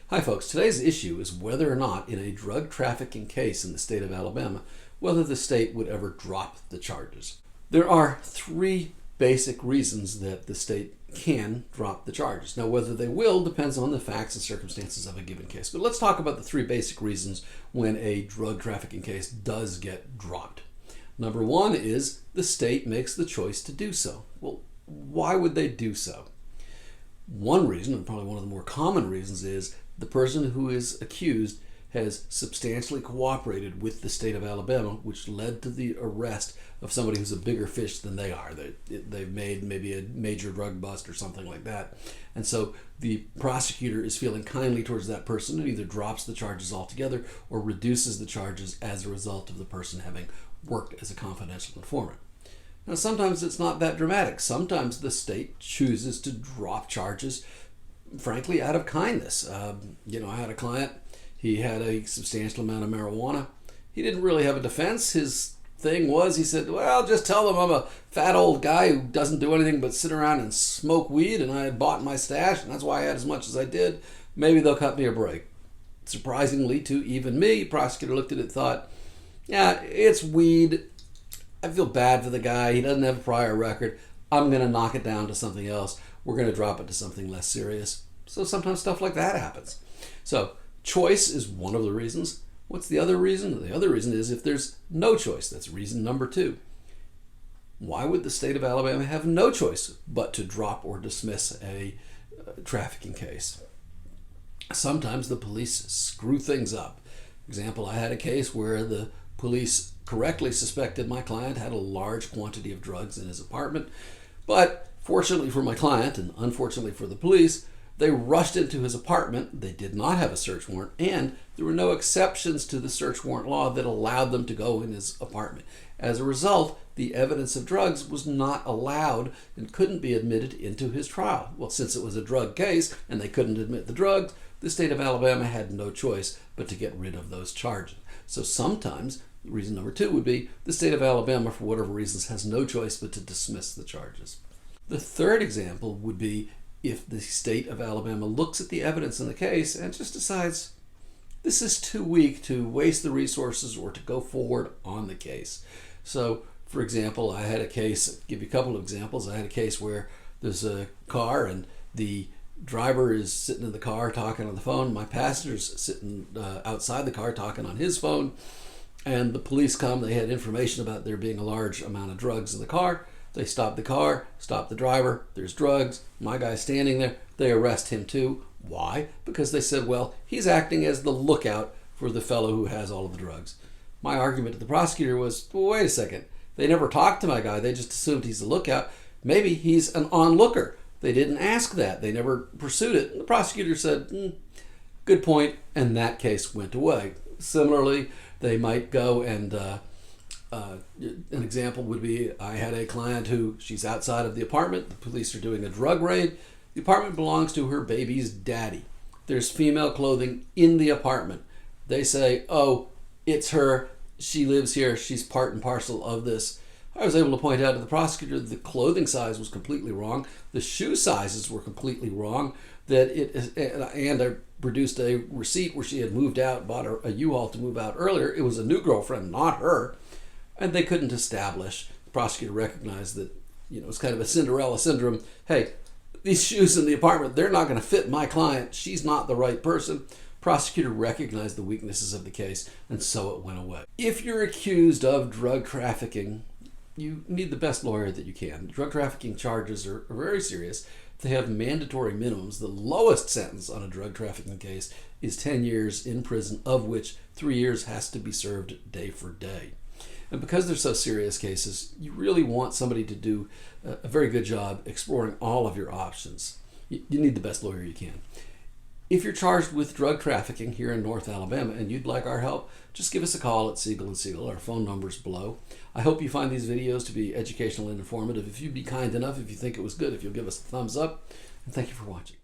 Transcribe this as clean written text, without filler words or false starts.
Hi folks, today's issue is whether or not in a drug trafficking case in the state of Alabama, whether the state would ever drop the charges. There are three basic reasons that the state can drop the charges. Now whether they will depends on the facts and circumstances of a given case. But let's talk about the three basic reasons when a drug trafficking case does get dropped. Number one is the state makes the choice to do so. Well, why would they do so? One reason, and probably one of the more common reasons, is the person who is accused has substantially cooperated with the state of Alabama, which led to the arrest of somebody who's a bigger fish than they are. They've made maybe a major drug bust or something like that. And so the prosecutor is feeling kindly towards that person and either drops the charges altogether or reduces the charges as a result of the person having worked as a confidential informant. Now, sometimes it's not that dramatic. Sometimes the state chooses to drop charges, frankly, out of kindness. I had a client, he had a substantial amount of marijuana. He didn't really have a defense. His thing was, he said, well, just tell them I'm a fat old guy who doesn't do anything but sit around and smoke weed, and I had bought my stash, and that's why I had as much as I did. Maybe they'll cut me a break. Surprisingly to even me, the prosecutor looked at it and thought, yeah, it's weed. I feel bad for the guy. He doesn't have a prior record. I'm going to knock it down to something else. We're going to drop it to something less serious. So sometimes stuff like that happens. So choice is one of the reasons. What's the other reason? The other reason is if there's no choice. That's reason number two. Why would the state of Alabama have no choice but to drop or dismiss a trafficking case? Sometimes the police screw things up. For example, I had a case where the police correctly suspected my client had a large quantity of drugs in his apartment, but fortunately for my client and unfortunately for the police, they rushed into his apartment. They did not have a search warrant, and there were no exceptions to the search warrant law that allowed them to go in his apartment. As a result, the evidence of drugs was not allowed and couldn't be admitted into his trial. Well, since it was a drug case and they couldn't admit the drugs, the state of Alabama had no choice but to get rid of those charges. So sometimes, reason number two would be the state of Alabama, for whatever reasons, has no choice but to dismiss the charges. The third example would be if the state of Alabama looks at the evidence in the case and just decides this is too weak to waste the resources or to go forward on the case. So, for example, I had a case, I'll give you a couple of examples. I had a case where there's a car and the driver is sitting in the car talking on the phone. My passenger's sitting outside the car talking on his phone. And the police come. They had information about there being a large amount of drugs in the car. They stop the car, stop the driver. There's drugs. My guy's standing there. They arrest him too. Why? Because they said, well, he's acting as the lookout for the fellow who has all of the drugs. My argument to the prosecutor was, well, wait a second. They never talked to my guy. They just assumed he's the lookout. Maybe he's an onlooker. They didn't ask that. They never pursued it. And the prosecutor said, good point, and that case went away. Similarly, they might go and an example would be I had a client who she's outside of the apartment. The police are doing a drug raid. The apartment belongs to her baby's daddy. There's female clothing in the apartment. They say, oh, it's her. She lives here. She's part and parcel of this. I was able to point out to the prosecutor that the clothing size was completely wrong. The shoe sizes were completely wrong. And I produced a receipt where she had moved out, bought a U-Haul to move out earlier. It was a new girlfriend, not her. And they couldn't establish. The prosecutor recognized that, it's kind of a Cinderella syndrome. Hey, these shoes in the apartment, they're not going to fit my client. She's not the right person. Prosecutor recognized the weaknesses of the case, and so it went away. If you're accused of drug trafficking, you need the best lawyer that you can. Drug trafficking charges are very serious. They have mandatory minimums. The lowest sentence on a drug trafficking case is 10 years in prison, of which 3 years has to be served day for day. And because they're so serious cases, you really want somebody to do a very good job exploring all of your options. You need the best lawyer you can. If you're charged with drug trafficking here in North Alabama and you'd like our help, just give us a call at Siegel & Siegel. Our phone number's below. I hope you find these videos to be educational and informative. If you'd be kind enough, if you think it was good, if you'll give us a thumbs up. And thank you for watching.